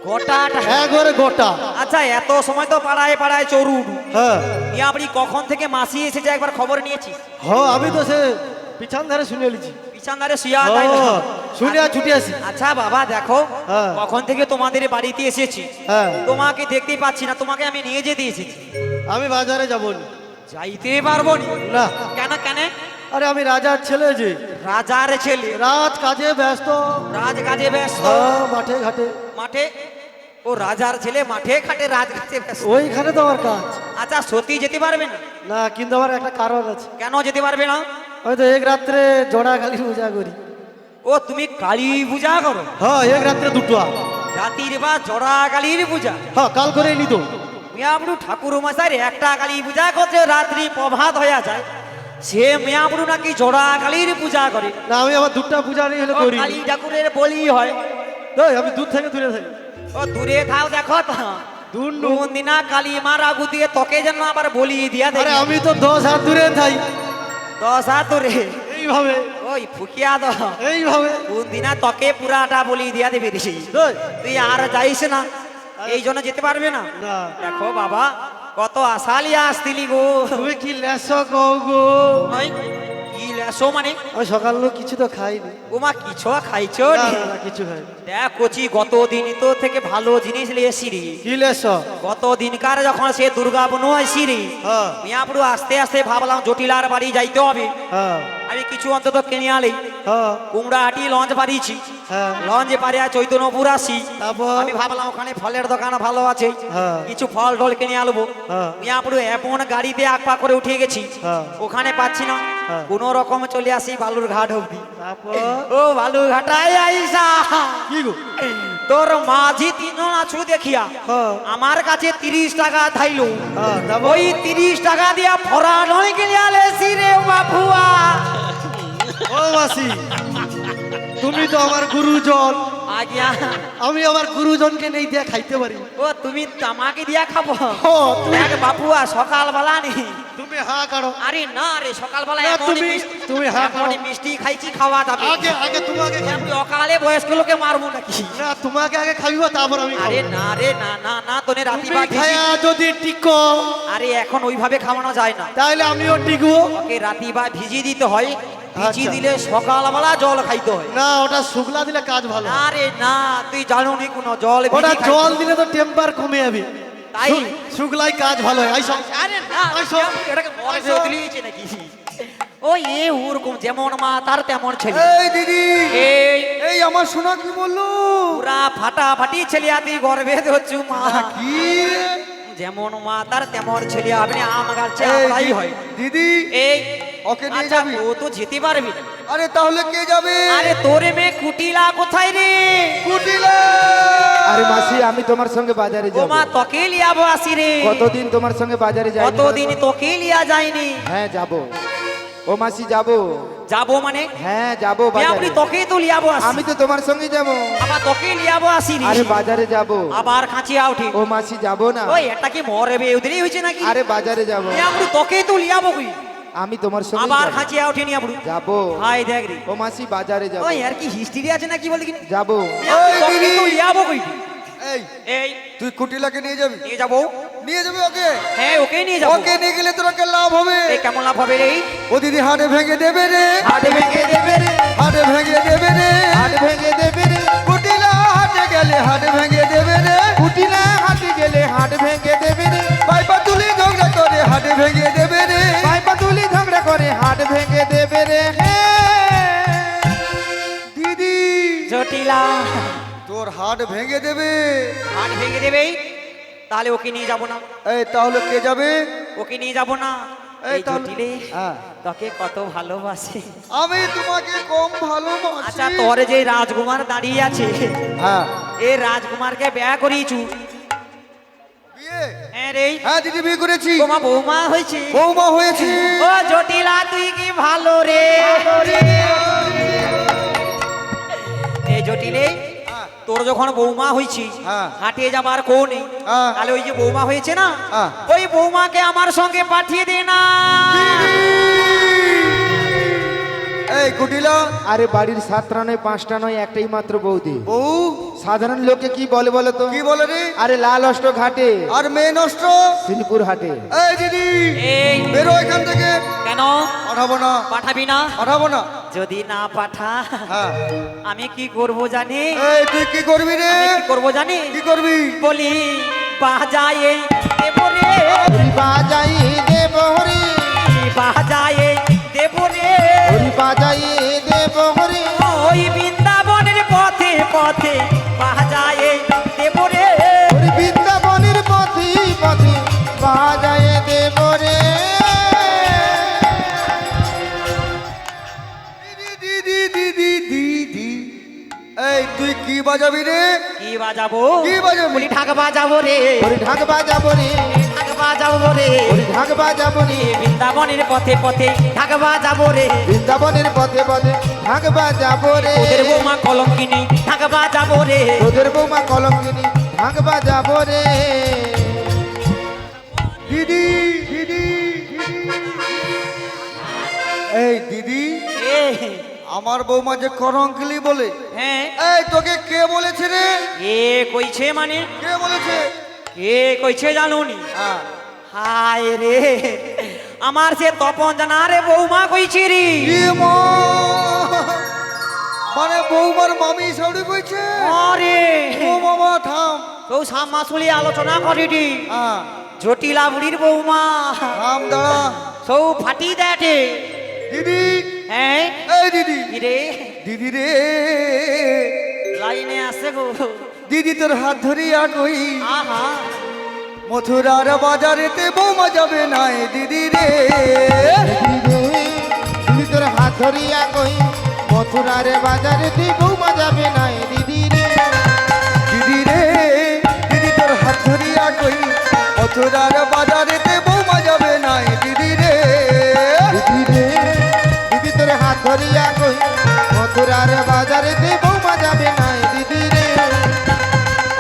গোটাটা একবারে গোটা। আচ্ছা এত সময় তো পাড়ায় পাড়ায় চরু হ্যাঁ মিয়াবড়ি কখন থেকে মাসি এসেছে একবার খবর নিয়েছিস আমি তো সে পিছন ধারে শুনে লিছি। বিছানারে শুয়া তাই না? শুনে আর ছুটে আসি। আচ্ছা বাবা দেখো হ্যাঁ। কখন থেকে তোমাদের বাড়িতে এসেছি হ্যাঁ তোমাকে দেখতেই পাচ্ছি না, তোমাকে আমি নিয়ে যেতে এসেছি। আমি বাজারে যাব না। যাইতে পারবো নি? না কেন কেন? আরে আমি রাজার ছেলে যে, রাজার ছেলে রাত কাজে ব্যস্ত। রাজ কাজে ব্যস্ত মাঠে ঘাটে। মাঠে ও রাজার ছেলে মাঠে খাটে রাজ কাজে ব্যস্ত। ওইখানে তো আমার কাজ। আচ্ছা সত্যি যেতে পারবে না? না কিন্তু আমার একটা কারণ আছে। কেন যেতে পারবে না? আমি তো এক রাত্রে জোড়া কালী পূজা করি। ও তুমি কালী পূজা করো? এক রাত্রে দুটো। জাতির বা জড়া কালীর পূজা? কাল করে নিত। মিয়াবড়ু ঠাকুর মশাই একটা কালী পূজা করতে রাত্রি প্রভাত হয়ে যায়, সে মিয়াবড়ু নাকি জড়া কালীর পূজা করে। না আমি আমার দুটা পূজা নিয়ে হলে ও করি। কালী ঠাকুরের বলি হয়। আমি দূর থেকে দূরে থাকি। ও দূরে থাও দেখো তো দূর কোন দিনা কালী মার আগু দিয়ে তোকে যেন আবার বলি দিয়া আরে দেয়। আমি তো 10 হাত দূরে থাই। 10 হাত দূরে এইভাবে ওই ফুকিয়া দ এইভাবে কোন দিনা তোকে পুরাটা বলি দিয়া দেবে রে। তুই আর যাইস না, এই জন্য যেতে পারবে না। না দেখো বাবা কত আশা লিয়া আসতিলি গো। তুমি কি লেসো কও গো? ওই কি লেসো মানে? আমি সকাল কিছু তো খাইনি। ওমা কিছু খাইছো না, নি? না, না, কিছু খাইনি। দেখ কচি গত দিন তো থেকে ভালো জিনিস লিয়েছি রে। কি লেসো? গত দিনকার যখন সে দুর্গা বনু আইসি রে হ্যাঁ মিয়াপুরু আস্তে আস্তে ভাবলাম জটিলার বাড়ি যাইতে হবে, হ্যাঁ আমি কিছু অন্তত কিনে আলি। হ্যাঁ কুমড়াহাটি লঞ্চ পারিছি, হ্যাঁ লঞ্চে পারিয়া চৈতন্যপুর আসি। তারপর? আমি ভাবলাম ওখানে ফলের দোকান ভালো আছে, হ্যাঁ কিছু ফল টল কিনে আলবো। হ্যাঁ মিয়াপুরু এমন গাড়িতে আকপা করে উঠে গেছি, হ্যাঁ ওখানে পাচ্ছি না। হ্যাঁ। কোন রকম চলে আসি বালুর ঘাট অব্দি। তারপর ও বালুর ঘাটায় আইসা কি গো? তোর মাঝি তিনজন আছু দেখিয়া হ্যাঁ আমার কাছে 30 টাকা ধাইলো। তারপর? ওই 30 টাকা দিয়া ফরা নয় কিনে আলেছি রে বাপুয়া। ও মাসি তুমি তো আমার গুরুজন। আজ্ঞা আমি আমার গুরুজনকে নেই দিয়ে খাইতে পারি। ও তুমি আমাকে দিয়া খাবো? ও তুমি দেখ বাপুয়া সকালবেলা নি। তুমি হ্যাঁ কারো। আরে না রে সকালবেলা না, এমনই তুমি- মিষ্টি- তুমি হ্যাঁ এমনই করো। মিষ্টি খাইছি খাওয়া যাবে। আগে তোমাকে আমি অকালে বয়স্ক লোকে মারবো নাকি? না তোমাকে আগে খাইব তারপর আমি খাবো। আরে না রে না না না তোনে রাতি তুমি বা খায়া যদি টিকো আরে এখন ওইভাবে খাওয়ানো যায় না, তাহলে আমিও টিকবো। ওকে রাতি বা ভিজিয়ে দিতে হয়, ভিজিয়ে আচ্ছা। দিলে সকালবেলা জল খাইতে হয়। না ওটা শুকলা দিলে কাজ ভালো। না রে না তুই জানো নি কোনো জল ওটা ভিজিয়ে খাইতে জল হয়। দিলে তো টেম্পার কমে যাবে। তাই? শুকলাই কাজ ভালো হয়। আইসো আরে না আইসো। এটাকে মরে আইসো। দিলিয়েছে নাকি? ও এ ওরকম যেমন মা তার তেমন ছেলে। এই দিদি এই এই আমার শোনা কি বললো? পুরা ফাটাফাটি ছেলে আদি গর্বে হচ্ছে মা। কি যেমন মা তার তেমন ছেলে আপনি আম গাছে এই আমরাই হয়। দিদি এই ওকে নিয়ে আচ্ছা, যাবি? ও তো যেতে পারবি না। আরে তাহলে কে যাবে? আরে তোরে মেয়ে কুটিলা কোথায় রে? কুটিলা। আরে মাসি আমি তোমার সঙ্গে বাজারে ও যাব। মা তোকে লিয়াবো আসি রে। কতদিন তোমার সঙ্গে বাজারে যাই? কতদিন তোকে লিয়া যায়নি। হ্যাঁ যাব। ও মাসি যাব। যাবো মানে হ্যাঁ যাব আপনি বাজারে। তোকেই তো লিয়াবো আসি। আমি তো তোমার সঙ্গে যাব। আবার তোকে লিয়াবো আসি রে। আরে বাজারে যাব। আবার খাঁচিয়া উঠি। ও মাসি যাব না। ওই এটা কি মরবে ওদেরই হয়েছে নাকি? আরে বাজারে যাব। আপনি তোকেই তো লিয়াবো কই। আমি তোমার সঙ্গে আবার খাঁচিয়া উঠি নি আপনি। যাব। হাই দেখ রে। ও মাসি বাজারে যাব। ওই আর কি হিস্ট্রি আছে নাকি বলতে কি? যাব। তোকে তো লিয়াবো কই। এই এই তুই কুটিলাকে নিয়ে যাবি? নিয়ে যাবো। নিয়ে যাবি ওকে? হ্যাঁ ওকে নিয়ে যাবো। ওকে নিয়ে গেলে তোর একটা লাভ হবে। এই কেমন লাভ হবে রে? ও দিদি হাড়ে ভেঙে দেবে রে। হাট ভেঙে দেবে রে। হাড়ে ভেঙে দেবে রে। হাট ভেঙে দেবে রে। কুটিলা হাটে গেলে হাড়ে ভেঙে দেবে রে। কুটিলা হাটে গেলে হাট ভেঙে দেবে রে। পাইপা তুলি ঝগড়া করে হাটে ভেঙে দেবে রে। পাইপা তুলি ঝগড়া করে হাট ভেঙে দেবে রে। দিদি জটিলা তোর হাট ভেঙে দেবে। হাট ভেঙে দেবে, তাহলে ওকে নিয়ে যাব না, এই তাহলে কে যাবে? ওকে নিয়ে যাব না। এই এই তাহলে- জটিলে হ্যাঁ। তোকে কত ভালোবাসে। আমি তোমাকে কম ভালোবাসি? আচ্ছা, তোর যে রাজকুমার দাঁড়িয়ে আছে, হ্যাঁ। এই রাজকুমারকে বিয়ে করিয়েছু? বিয়ে? হ্যাঁ রে, হ্যাঁ দিদি, বিয়ে করেছি। তোমা বৌমা হয়েছে। বৌমা হয়েছে। ও জটিলা তুই কি ভালো রে। এই জটিলে, হ্যাঁ। তোর যখন বৌমা হয়েছি, হ্যাঁ। হাটে যাবার কেউ নেই, হ্যাঁ। তাহলে ওই যে বৌমা হয়েছে না, হ্যাঁ। ওই বৌমাকে আমার সঙ্গে পাঠিয়ে দে না। এই কুটিলা, আরে বাড়ির 7টা নয় 5টা নয়, একটাই মাত্র বৌদি। বউ সাধারণ লোকে কি বলে বলো তো? কি বলে রে? আরে লাল অষ্ট ঘাটে, আর মেয়ে নষ্ট। সিনপুর হাটে। এই দিদি, এই বেরো এখান থেকে। কেন পাঠাবো না, পাঠাবি না? পাঠাবো না। যদি না পাঠা, হ্যাঁ। আমি কি করব জানি? এই তুই কি করবি রে? আমি কি করব জানি? কি করবি? বলি বাজায়ে দেব রে, হরি বাজাই দেব হরি, বাজায়ে দেব রে, হরি বাজাই দেব হরি, ওই বৃন্দাবনের পথে পথে বাজায়ে দেব রে। হরি বৃন্দাবনের পথে পথে বাজাই দেব রে। দিদি দিদি দিদি দিদি, এই তুই কি বাজাবি রে? কি বাজাবো? কি বাজাবি? বলি ঢাক বাজাবো রে, হরি ঢাক বাজাবো রে, ঢাক বাজাবো রে, হরি ঢাক বাজাবো রে, বৃন্দাবনের পথে পথে ঢাক বাজাবো রে। বৃন্দাবনের পথে পথে ঢাক বাজাবো রে। তোদের বৌমা কলঙ্কিনী ঢাক বাজাবো রে। তোদের বৌমা কলঙ্কিনী ঢাক বাজাবো রে। দিদি দিদি এই দিদি, এ, আমার বৌমা যে করঙ্কলি বলে, হ্যাঁ, এই তোকে কে বলেছে রে? এ কইছে মানে? কে বলেছে? কে কইছে জানুনি? হ্যাঁ। হায় রে, আমার সে তপন জানা রে বৌমা কইছে রে। এ মা! মানে বৌমার মামি সাউরি কইছে? আরে ও বাবা থাম। তো সামাসুলি আলোচনা করিনি, হ্যাঁ, জটিলা বুড়ির বৌমা থাম দাঁড়া। সৌ ফাটি দেটে। দিদি, হ্যাঁ এই দিদি, কি রে, দিদি রে, লাইনে আসে গো। দিদি তোর হাত ধরিয়া কই আহা, মথুরার বাজারেতে বৌমা যাবে না এ দিদি রে। দিদি রে, দিদি তোর হাত ধরিয়া কই মথুরার বাজারে তুই বৌমা যাবে না এ দিদি রে। দিদি রে, দিদি তোর হাত ধরিয়া কই মথুরার বাজারেতে বৌমা যাবে না এ দিদি রে। দিদি রে, দিদি তোর হাত ধরিয়া কই মথুরার বাজারে তুই বৌমা যাবে না এ দিদি রে।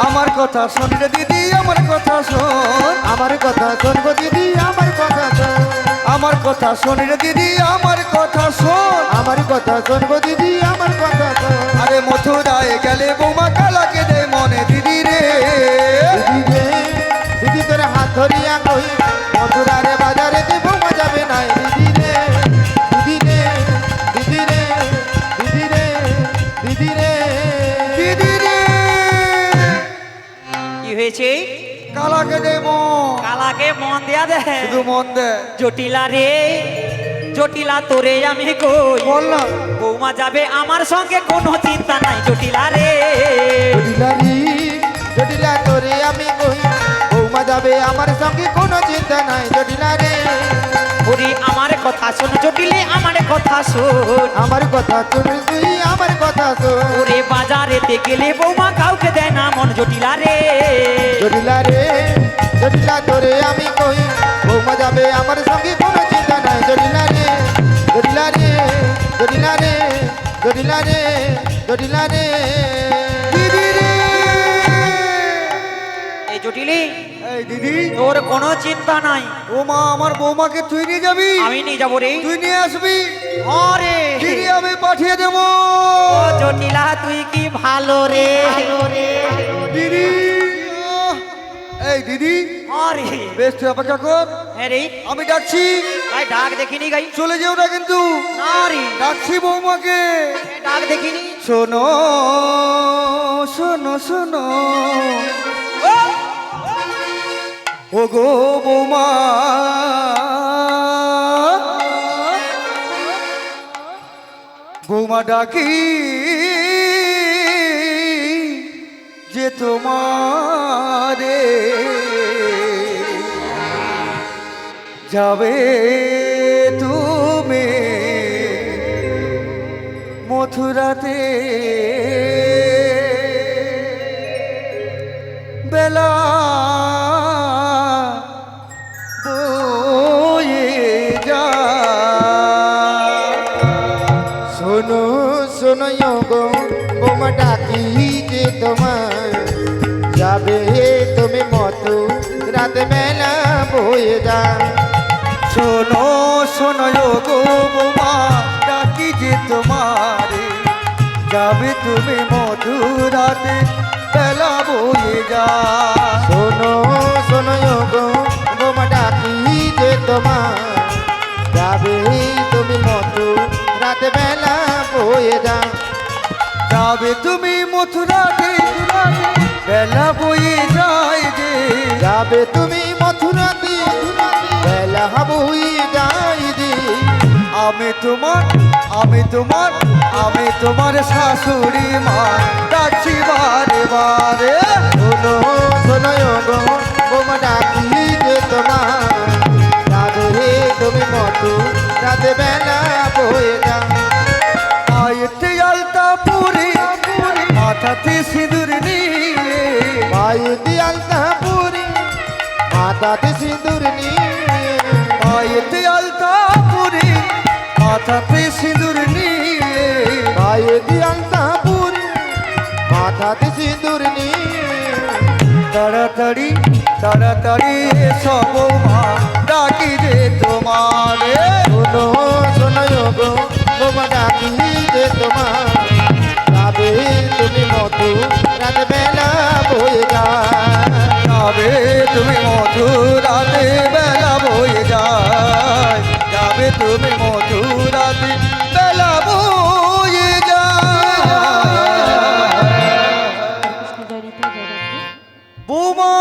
আমার কথা শোন রে দিদি, আমার কথা শোন। আমার কথা শোনবো দিদি, আমার কথা শোন। আমার কথা শোন রে দিদি, আমার কথা শোন। আমার কথা শোনবো দিদি, আমার কথা শোন। আরে মথুরায় গেলে বৌমা কালাকে দে মনে দিদি রে। দিদি রে, দিদি তোর হাত ধরিয়া কই মথুরার বাজারে তুই বৌমা যাবে না এ দিদি রে। দিদি রে, দিদি রে, দিদি রে, দিদি রে। দিদি রে, কি হয়েছে? কালাকে দে মন। কালাকে মন দেয়া দে। শুধু মন দে। জটিলা রে, জটিলা তোরে আমি কই, বল না। বৌমা যাবে আমার সঙ্গে কোনো চিন্তা নাই। জটিলা রে, জটিলারি, জটিলা তোরে আমি কই বৌমা যাবে আমার সঙ্গে কোনো চিন্তা নাই। জটিলা রে, ওরে আমার কথা শোন জটিলে, আমার কথা শোন। আমার কথা শোন তুই, আমার কথা শোন। ওরে বাজারেতে গেলে বৌমা কাউকে দেয় না মন। জটিলা রে, জটিলা রে, জটিলা তোরে আমি কই বৌমা যাবে আমার সঙ্গে কোনো চিন্তা নাই। জটিলা রে, জটিলা রে, জটিলা রে, জটিলা রে, জটিলা রে। দিদি রে, এই জটিলি এই দিদি, তোর কোনো চিন্তা নাই, ও মা আমার বৌমাকে তুই নিয়ে যাবি? আমি নিয়ে যাবো রে। তুই নিয়ে আসবি? আরে দিদি আমি পাঠিয়ে দেব। ও জটিলা তুই কি ভালো রে। দিদি আহ, এই দিদি, আরে বেশ তুই অপেক্ষা কর, হ্যাঁ রে, আমি ডাকছি। গাই ডাক দেখিনি গাই। চলে যেও না কিন্তু, না রে, ডাকছি বৌমাকে। ডাক দেখিনি। শোনো শোনো শোনো, ও ও গো বৌমা, বৌমা ডাকি তোমারে যাবে তুমি মথুরাতে বেলা বয়ে যা শোনো শোনো গো বোমা ডাকি যে তোমার যাবে তুমি মতো রাত বেলা বয়ে যা শোনো শোনো গো বোমা ডাকি যে তোমারে যাবে তুমি মধুরাতে বেলা বয়ে যা শোনো শোনো গো বোমা ডাকি যে তোমার যাবে তুমি মতো রাত বেলা বয়ে যা যাবে তুমি মথুরাতে বেলা বয়ে যায় যে যাবে তুমি মথুরাতে বেলা বয়ে যায় যে আমি তোমার শাশুড়ি মা ডাকছি বারে বারে শোনো শোনো গো বোমা ডাকি যে তোমার যাবে তুমি মতো রাত বেলা বয়ে যা আয়তে আলতা পুরি মাথাতে সিঁদুর নিয়ে পায়ে দিয়ালতা পুরি মাথাতে সিঁদুর নিয়ে আয়তে আলতা পুরি মাথাতে সিঁদুর নিয়ে পায়ে দিয়ালতা পুরি মাথাতে সিঁদুর নিয়ে তাড়াতাড়ি তাড়াতাড়ি সব মা ডাকি যে তোমারে শোনো শোনো গো বোমা ডাকি যে তোমার যাবে তুমি মতো রাত বেলা বয়ে যা যাবে তুমি মধুরাতে বেলা বয়ে যায় যাবে তুমি মধুরাতে বেলা বয়ে যায় বৌমা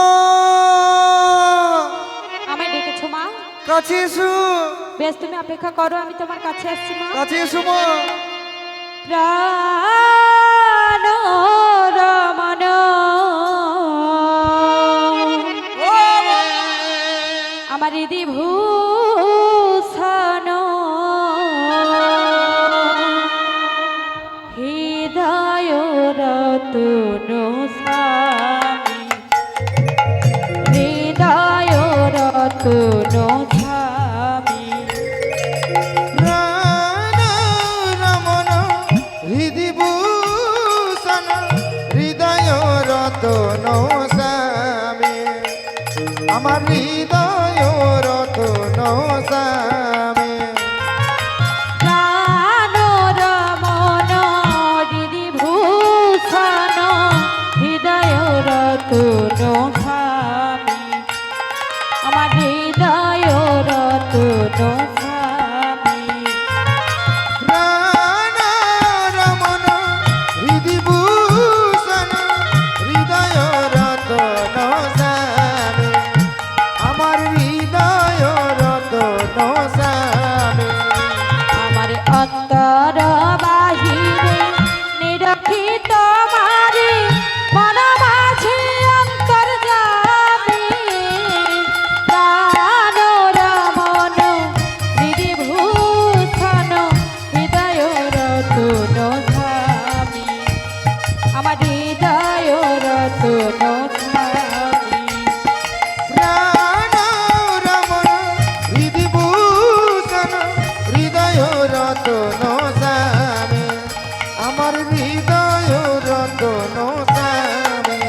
আমায় ডেকেছো মা? কাছে এসো বেশ, তুমি অপেক্ষা করো, আমি তোমার কাছে আসছি মা। কাছে এসো মা প্রাণ রমণ আমার হৃদি ভূষণ হৃদয় রতন স্বামী হৃদয় রতন স্বামী প্রাণ রমণ হৃদি ভূষণ হৃদয় রতন স্বামী আমার হৃদয় রতন স্বামী প্রাণ রমণ হৃদি ভূষণ হৃদয় রতন স্বামী আমার হৃদয় রতন স্বামী প্রাণ রমণ হৃদি ভূষণ হৃদয় রতন স্বামী আমার হৃদয় রতন স্বামী আমার অন্তর বাহিরে নিরক্ষিত মারি মন মাঝে অন্তর যাবে প্রাণ রমণ হৃদি ভূষণ হৃদয় রতন স্বামী আমার হৃদয় রতন স্বামী প্রাণ রমণ হৃদি ভূষণ হৃদয় রতন স্বামী আমার হৃদয় রতন স্বামী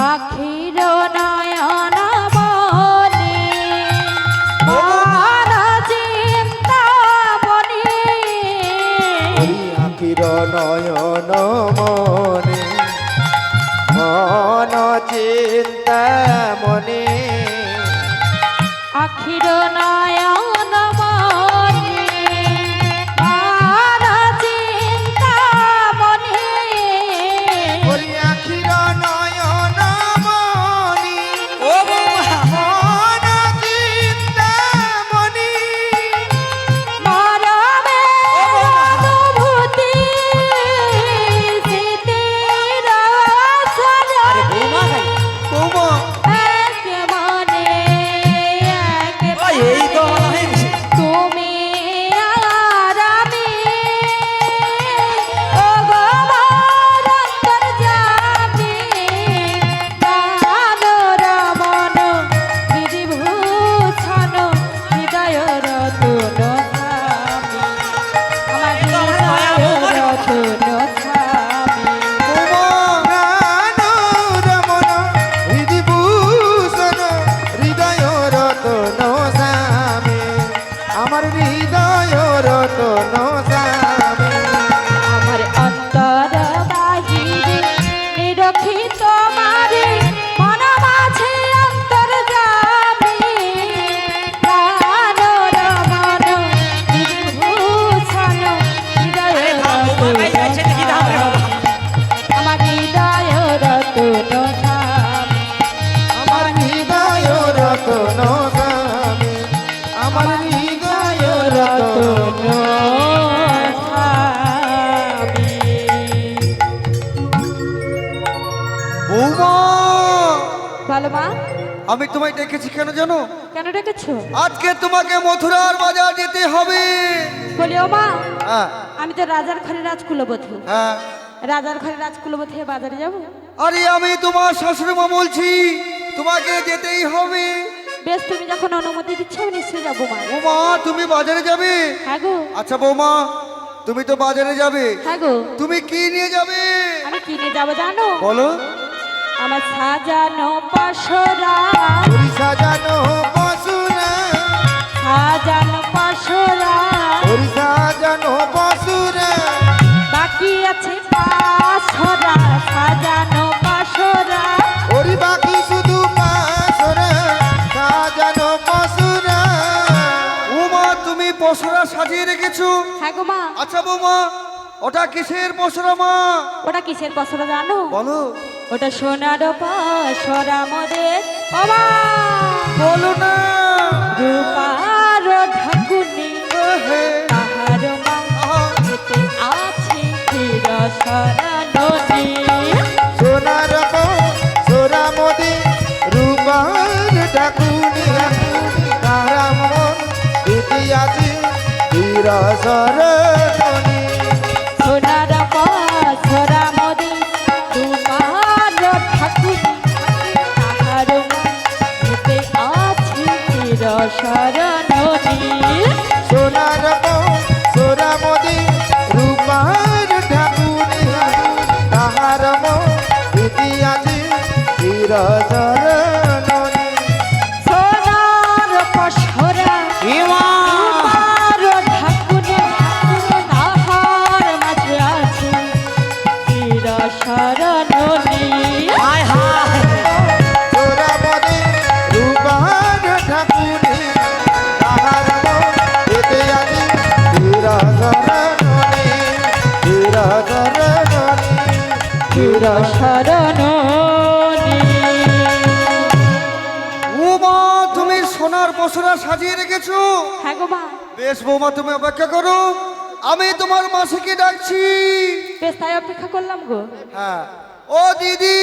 আখির নয়ন বনে মন চিন্তা বনে ওই আখির নয়ন মনে মন চিন্তা মনে আখির নয়ন বনে মন চিন্তা বনে ওই আখির নয়ন মনি ও বৌমা মন চিন্তা মনি মরমে অনুভূতি স্মৃতির আশা বলো মা, আমি তোমায় ডেকেছি কেন জানো? কেন ডেকেছো? আজকে তোমাকে মথুরার বাজার যেতে হবে। বলিও মা, হ্যাঁ আমি তো রাজার ঘরে রাজকুলবধূ। হ্যাঁ। রাজার ঘরে রাজকুলবধূ হয়ে বাজারে যাবো? আরে আমি তোমার শাশুড়ি মা বলছি, তোমাকে যেতেই হবে। বেশ, তুমি যখন অনুমতি দিচ্ছ আমি নিশ্চয়ই যাবো মা। বৌমা তুমি বাজারে যাবে? হ্যাঁ গো। আচ্ছা বৌমা, তুমি তো বাজারে যাবে, হ্যাঁ গো। তুমি কি নিয়ে যাবে আমি কিনে যাবো জানো? বলো? আমার সাজানো পাশরা, ওরি সাজানো বসুরা, সাজানো পাশরা, ওরি সাজানো বসুরা, বাকি আছে পাশরা, সাজানো পাশরা। ওরি বাকি শুধু পাশরা, সাজানো বসুরা। বৌমা তুমি পশরা সাজিয়ে রেখেছো? হ্যাঁ গো মা। আচ্ছা বৌমা, ওটা কিসের পশরা মা? ওটা কিসের পাশরা জানো? বলো। ওটা সোনার পাশরা মোদের বাবা, বলো না। রূপার ঢাকুনি হে, তাহার মা আহা, যেতে আছে চিরসরণনি। সোনার সোরা মোদি রূপার ঠাকুনি, তারা মন ইতিহাসে চিরসরণি। সোনার পাশরা মোদের রূপার ঢাকুনি তাহার মা যেতে আছে চিরসরণনি। সোনার সোরা মোদি রূপার ঠাকুনি, তাহার মন ইতিহাসে চিরসরণি। সোনার পাশরা এমা রূপার ঢাকুনি তাহার মাঝে আছে চিরসরণনি। হায় হায় সোরা মোদি রূপার ঠাকুনি, তাহার মন ইতিহাসে চিরসরণি, চিরসরণি, চিরসরণনি। বৌমা তুমি সোনার পশরা সাজিয়ে রেখেছো? হ্যাঁ গো মা। বেশ বৌমা, তুমি অপেক্ষা করো, আমি তোমার মাসিকে ডাকছি। বেশ, তাই অপেক্ষা করলাম গো। হ্যাঁ। ও দিদি,